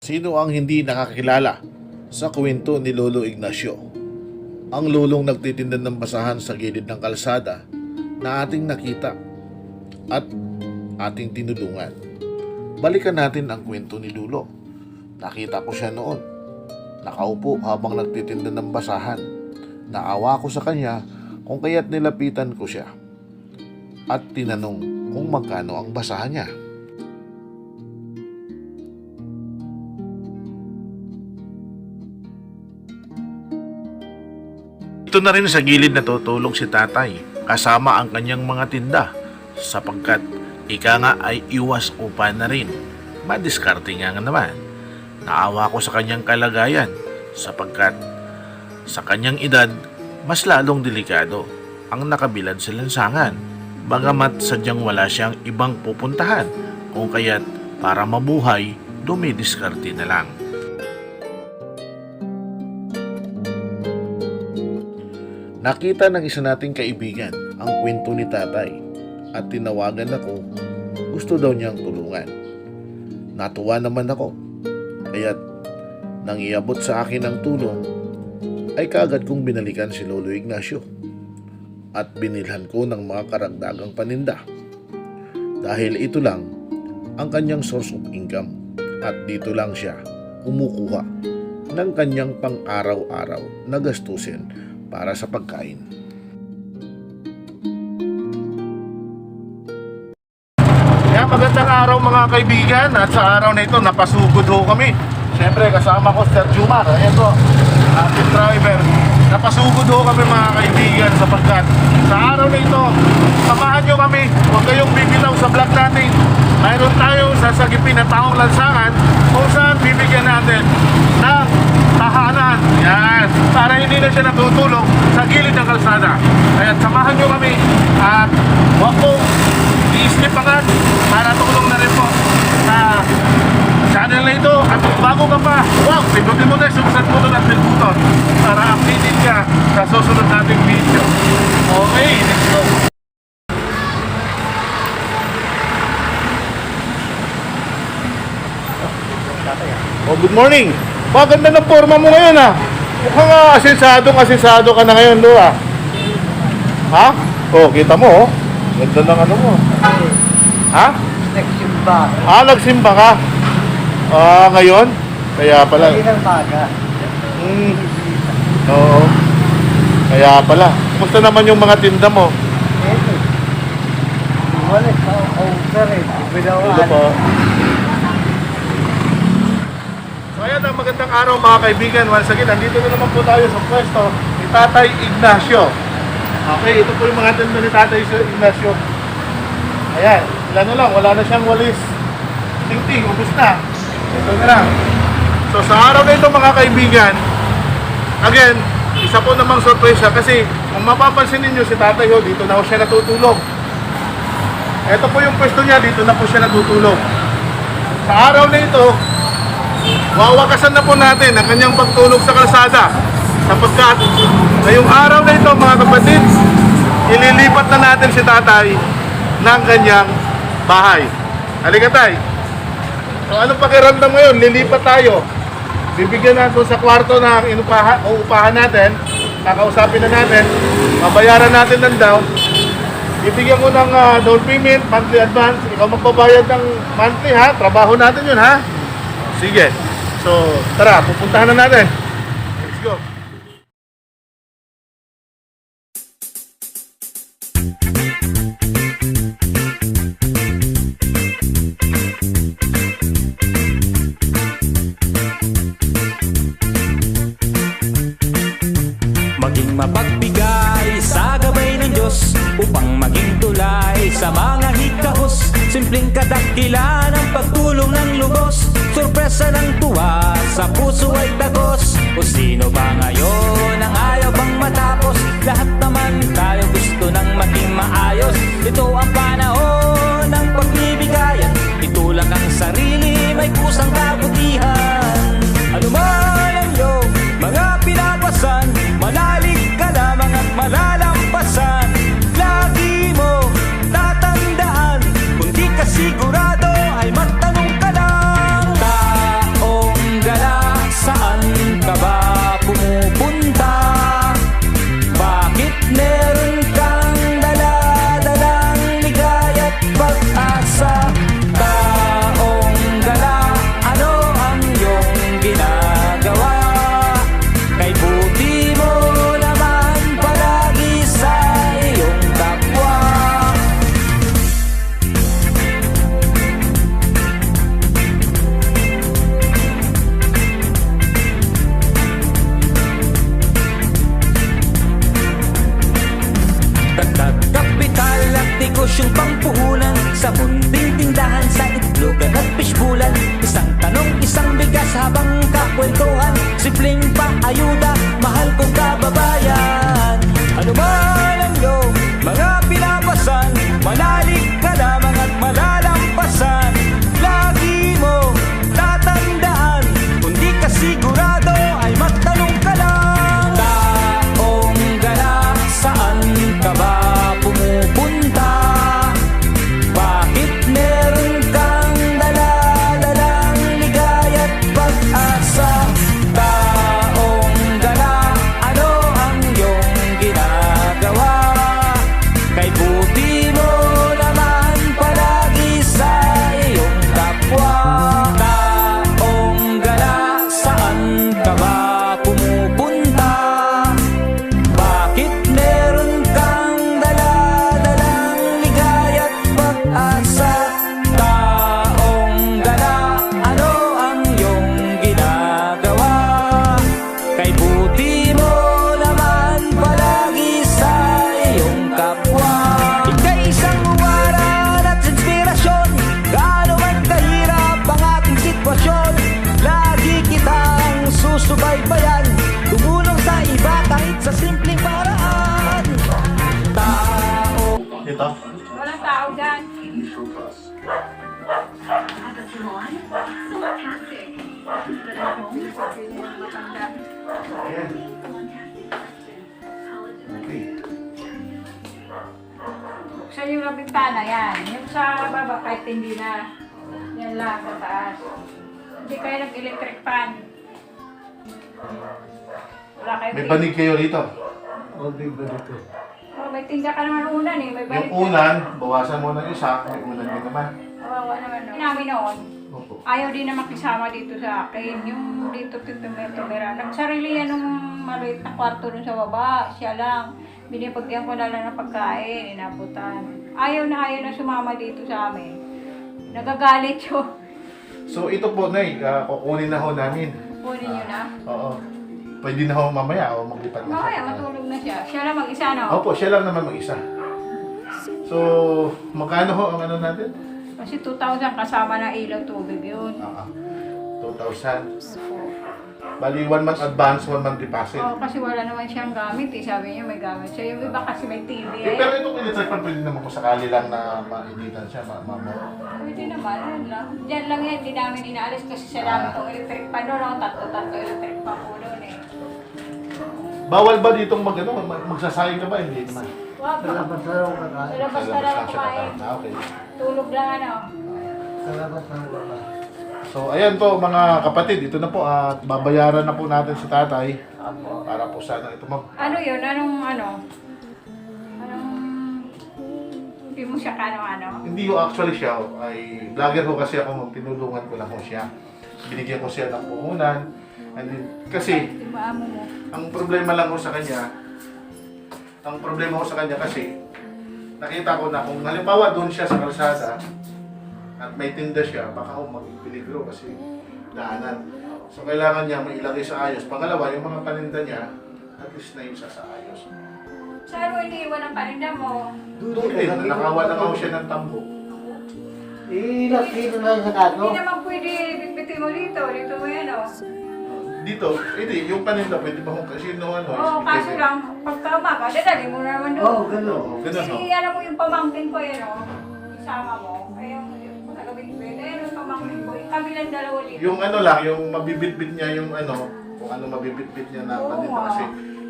Sino ang hindi nakakilala sa kwento ni Lolo Ignacio? Ang lulong nagtitinda ng basahan sa gilid ng kalsada na ating nakita at ating tinulungan. Balikan natin ang kwento ni Lolo. Nakita ko siya noon. Nakaupo habang nagtitinda ng basahan. Naawa ko sa kanya kung kaya't nilapitan ko siya at tinanong kung magkano ang basahan niya. Ito na rin sa gilid natutulog si tatay kasama ang kanyang mga tinda sapagkat ika nga ay iwas upa na rin. Madiskarte nga naman. Naawa ko sa kanyang kalagayan sapagkat sa kanyang edad mas lalong delikado ang nakabilad sa lansangan. Bagamat sadyang wala siyang ibang pupuntahan kung kaya't para mabuhay dumidiskarte na lang. Nakita ng isa nating kaibigan ang kwento ni tatay at tinawagan ako, gusto daw niyang tulungan. Natuwa naman ako, kaya't nang iabot sa akin ang tulong, ay kaagad kong binalikan si Lolo Ignacio at binilhan ko ng mga karagdagang paninda. Dahil ito lang ang kanyang source of income at dito lang siya kumukuha ng kanyang pang-araw-araw na gastusin para sa pagkain. Kaya magandang araw mga kaibigan, at sa araw na ito napasugod ho kami. Siyempre kasama ko Sir Jumar, ayan po, ating driver. Napasugod ho kami mga kaibigan sapagkat sa araw na ito, samahan nyo kami, huwag kayong bibitaw sa vlog natin. Mayroon tayong sasagipin na taong lansangan kung saan bibigyan natin ng tahanan. Yan. Para hindi na siya natutulog sa gilid ng kalsada. Kaya samahan nyo kami at huwag po i-skip agad para tulong na rin po sa channel na ito. At bago ka pa, pindutin mo na, subscribe mo na at bell button para updated ka sa susunod nating video. Okay, let's go! Oh, good morning! Ganda ng forma mo ngayon ah. Mukhang asensado ka na ngayon, Lo ah. Ha? Oh, kita mo oh. Ganda ng ano mo. Ha? Nagsimba. Nagsimba ka? Ngayon? Kaya pala. Ilang maga. Oo. Kaya pala. Kumusta naman yung mga tinda mo? Wala sa over eh. Hello po. So ayan, ang magandang araw mga kaibigan. Once again, nandito na naman po tayo sa pwesto ni Tatay Ignacio. Okay, ito po yung mga tinda ni Tatay Ignacio. Ayan, ilan na lang, wala na siyang walis. Ting-ting, ubus na. Ito na lang. So sa araw na ito mga kaibigan, again, isa po namang sorpresa kasi kung mapapansin ninyo si Tatay dito na po siya natutulog. Ito po yung pwesto niya, dito na po siya natutulog. Sa araw na ito, wawakasan na po natin ang kanyang pagtulog sa kalsada sapagkat ngayong araw na ito mga kapatid, ililipat na natin si tatay ng kanyang bahay. Halika tay. So anong pakiramdam ngayon? Lilipat tayo. Bibigyan natin sa kwarto na uupahan natin. Kakausapin na natin. Mabayaran natin ng down. Bibigyan mo ng down payment, monthly advance. Ikaw magbabayad ng monthly ha. Trabaho natin yun ha. Sige. So, tara, pupuntahan na natin. Let's go. Maging mapagbigay sa gabay ng Diyos upang maging tulay sa mga hikahos. Simpleng kadakilan ang pagtulong ng lubos. Sorpresa ng tuwa sa puso ay tagos. O sino ba ngayon ang ayaw bang matapos? Lahat naman tayo gusto ng maging maayos. Ito ang panahon ng pagbibigayan. Itulak ang sarili, may kusang kabutihan. Ano man ang iyong mga pinapasan, malalig ka lamang at malalampasan. Lagi mo tatandaan, kung di ka sigurado ay magtanong ka lang. Taong ayuda, mahal kong kababayan. Ano man ang iyong mga pinapasan, manalig ka lamang at malalampasan. Lagi mo tatandaan, kung di ka sigurado ay magtanong ka lang. Taong gala, saan ka ba pumupunta? Bakit meron kang dala-dalang ligaya't pag-asa? Taong gala, ano ang iyong ginagawa? Kay buti mo naman palagi sa iyong kapwa. Taong gala, saan ka ba pumupunta? Bakit meron kang dala-dalang ligaya't pag-asa? Taong gala, ano ang iyong ginagawa? Kay buti mo naman palagi sa iyong kapwa. Ika'y isang uwaran at inspirasyon, gaano man kahirap ang ating sitwasyon. Lagi kitang susubaybayan, tumulong sa iba kahit sa simpleng paraan. Tao. Ito. Walang tao dyan. Ayan. Okay. Buksan yung bintana yan. Yung sa baba kahit hindi na. Yan lang sa taas. Hindi kayo nag-electric fan. Wala kayo. May banig kayo rito. O, big ba dito? Oh, may tinda ka naman unan eh. May balik Yung unan, bawasan mo ng isa, may unan din naman. Kawawa naman. No? Namin noon. Opo. Ayaw din na makisama dito sa akin. Yung dito tumira. Nagsarili yan ng maliit na kwarto dun sa baba. Siya lang. Binipagyan ko na lang ng pagkain. Inabutan. Ayaw na sumama dito sa amin. Nagagalit yun. So ito po, Nay, kukunin na ho namin. Kunin nyo na. Oo. Pwede na ho mamaya o maglipat na Mamaya siya. matulog na siya. Siya lang mag-isa, no? Opo, siya lang naman mag-isa. So, magkano ho ang ano natin? Kasi 2,000 kasama ng ilaw tubig yun. 2,000. Opo. Bali, 1 month advance, 1 month deposit. Oo, kasi wala naman siyang gamit eh. Sabi niya may gamit siya. Yung iba kasi may TV Eh, eh. pero itong electric fan, pwede naman kung sakali lang na mainitan siya, Pwede naman, yun lang. Diyan lang yan, di namin inaalis kasi sa dami itong electric pan doon. Ako tatlo electric pan po doon eh. Bawal ba ditong magsasayang ka ba? Hindi naman. Wag Sa labas na lang Sa kakain. labas Sa ka lang lang siya kumain. kakain. Okay. Tulog lang ano. Sa labas na lang kakain. So, ayan po mga kapatid, ito na po at babayaran na po natin si tatay Opo. para po sana ito Ano yun? Anong ano? Anong... Hindi mo siya ano? Hindi ho actually siya ho, ay vlogger ho kasi ako, tinulungan ko lang ho siya. Binigyan ko siya ng puhunan. And then, kasi, Di ba amo mo? ang problema lang ho sa kanya, kasi, nakita ko na kung halimbawa doon siya sa kalsada at may tinda siya, baka ho magpiligro kasi daanan. So kailangan niya mailagay sa ayos. Pangalawa, yung mga paninda niya, at least na yung sa ayos. Saan mo iniiwan ang paninda mo? Doon din, nakawa na ho siya ng tambo. Ilang kilo na sa kato? Hindi naman pwede bitbitin mo dito. Dito mo yan oh. Dito, hindi, yung paninda, pwede ba kung kasi no ano? Oo, kaso lang, pagka umaga, dadali mo na naman doon. Oo, gano'n. Oo, ganun ho. Kasi alam mo yung pamangkin ko yan oh. Isama mo. Ay yung taga-bitbit. Ayun yung pamangkin ko. Kami lang dalawa dito. Yung ano lang, yung mabibitbit niya yung ano, kung ano mabibitbit niya na Oo, paninda ah. kasi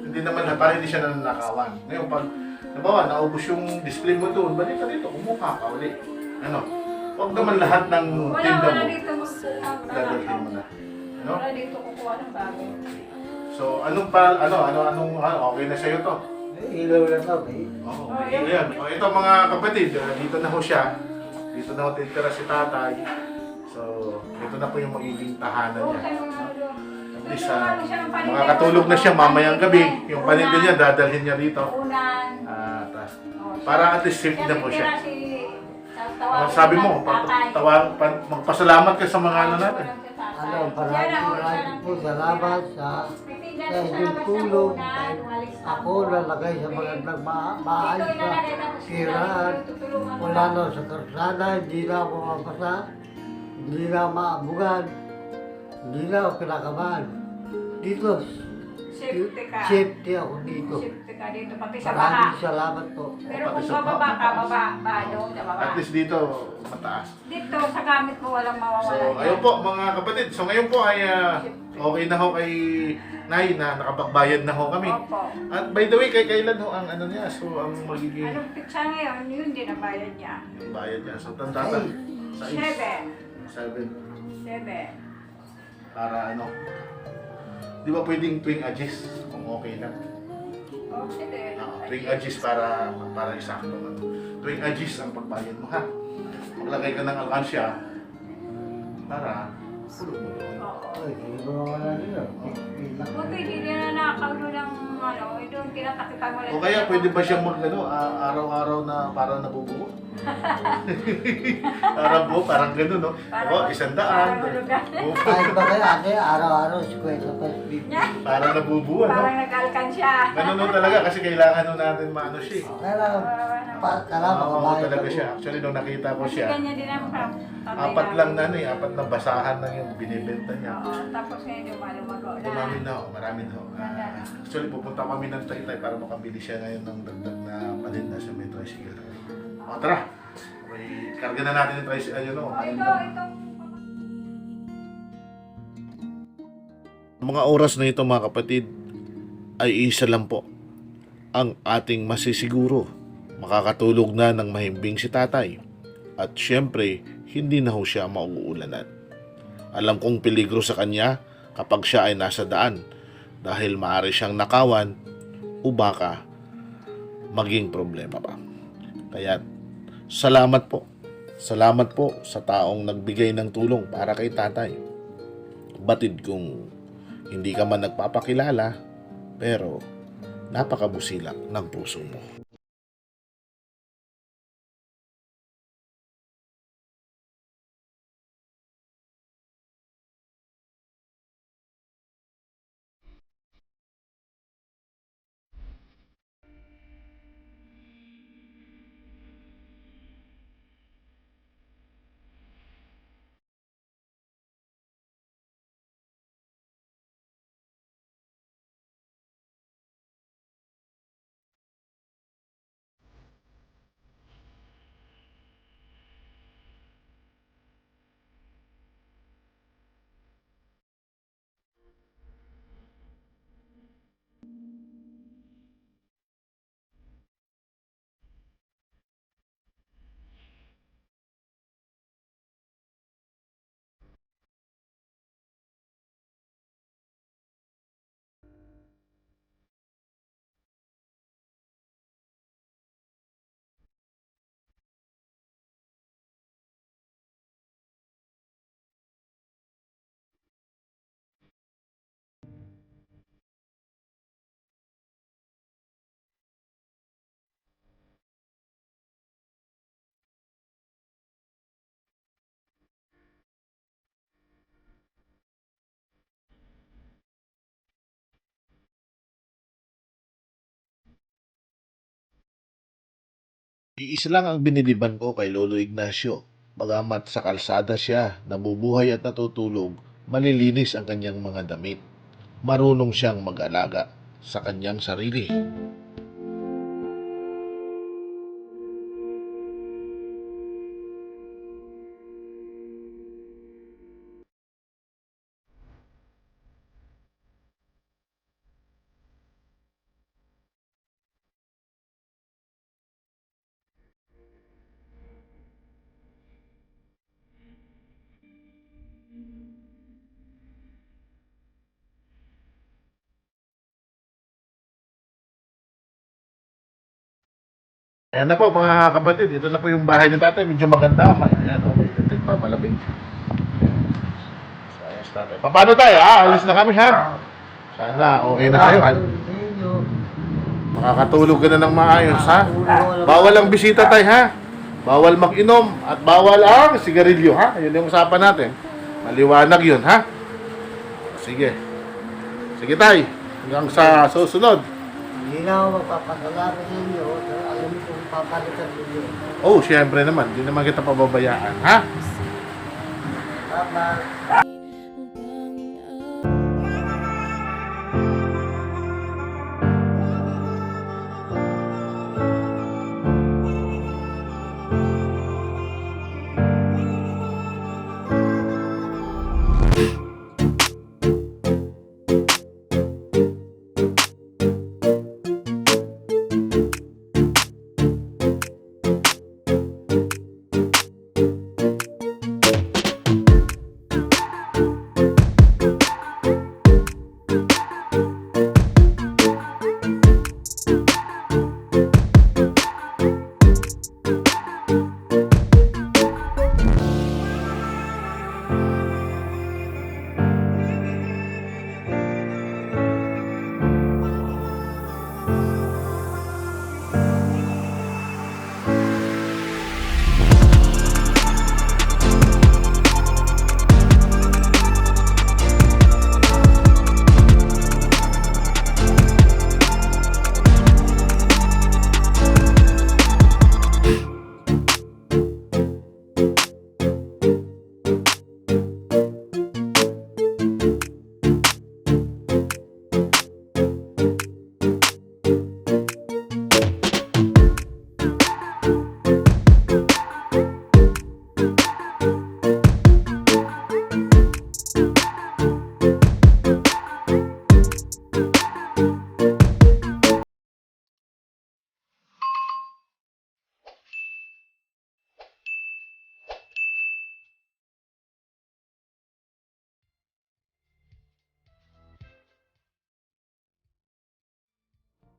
hindi naman na, parang hindi siya nananakawan. Ngayon, pag nabawa, naubos yung display mo doon, balik ka dito, kumuha ka uli. Ano? Huwag naman lahat ng tinda Wala mo, dito dadalhin mo na. Ano? Wala dito kukuha ng bago. So, anong okay na sa'yo to? Ilaw na to, eh. Oo, Oh, okay. Yan. O, ito mga kapatid, dito na ho siya. Dito na ho titira si tatay. So, ito na po yung magiging tahanan Oo, niya. tayo mga ano. At least, makakatulog na siya mamayang gabi. Yung paninda niya, dadalhin niya rito. Unan. Para at least safe na po siya. Sabi mo, magpasalamat ka sa mga ano natin. Ano, maraming po salamat sa inyong tulong. Ako nalagay sa mga nagmaayos sa kiraan. Wala na sa karsada, hindi na ako mapasa, hindi na maabugan, hindi na ako kinakabahan. Dito, Safety ka. safety ako dito. Safety ka dito, pati sa baha. Maraming salamat po. Pero kung bababa ka, baba doon sa baba. At least dito, mataas. Dito, sa gamit mo walang So, mawawala. ayun po mga kapatid. So ngayon po ay okay na ho kay Nay na nakapagbayad na ho kami. Opo. At by the way, kailan ho ang ano niya? So ang magiging Anong pitsa ngayon, yun din ang bayad niya. bayad niya. So tandata sa 7 7. para ano. Di ba pwedeng twing adjust kung okay lang? Okay din. Twing adjust para isakto lang. Twing adjust ang pagbayad mo ha. Maglagay ka ng alkansya para pulot mo doon. Oo. Ay, hindi ko wala nila. Buti hindi na nakakaulo ng ano, doon tinatakipan mo lang. O kaya pwede ba siyang mag ano, araw-araw na parang nabubuo? Araw parang gano'n, no? Ako, 100. Parang hulugan. Kahit ba kaya ate, araw-araw, 50 pesos bibili. Parang nabubuo, no? Parang nag-alkan siya. Ganun no talaga kasi kailangan nun natin maano siya. eh. Kaya kailangan Oo, makabayad talaga ako. siya. Actually, nung nakita ko Kasi siya, ganyan din ang tatay apat namin. lang na ano eh, apat na basahan lang yung binibenta niya. Oo, tapos ngayon lumalumago na. Marami na ho, marami na ho. Actually, pupunta kami ng Taytay para makabili siya ngayon ng dagdag na paninda sa may tricycle. O, tara! Okay, karga na natin yung tricycle, ayun o, paninda. Itong Mga oras na ito mga kapatid ay isa lang po ang ating masisiguro. Makakatulog na ng mahimbing si tatay. At syempre, hindi na ho siya mauulanan. Alam kong peligro sa kanya kapag siya ay nasa daan dahil maaari siyang nakawan o baka maging problema pa. Kaya salamat po. Salamat po sa taong nagbigay ng tulong para kay tatay. Batid kung hindi ka man nagpapakilala, pero napakabusilak ng puso mo. Iisa lang ang biniliban ko kay Lolo Ignacio. Bagamat sa kalsada siya, nabubuhay at natutulog, malilinis ang kanyang mga damit. Marunong siyang mag-alaga sa kanyang sarili. Ayan na po mga kapatid, ito na po yung bahay ng tatay, medyo maganda. Ayan, okay, ito pa, malapit. So, ayos tatay. Paano tayo? Alis na kami ha? Sana okay na tayo. Makakatulog ka na ng maayos ha? Bawal ang bisita tayo ha? Bawal mag-inom at bawal ang sigarilyo ha? Yun yung usapan natin. Maliwanag yun ha? Sige. Sige tay, hanggang sa susunod. Hindi na ako magpapasalamat sa inyo. Alam mo kung papalitan ninyo. Oh, syempre naman, hindi naman kita pababayaan, ha? Bye-bye.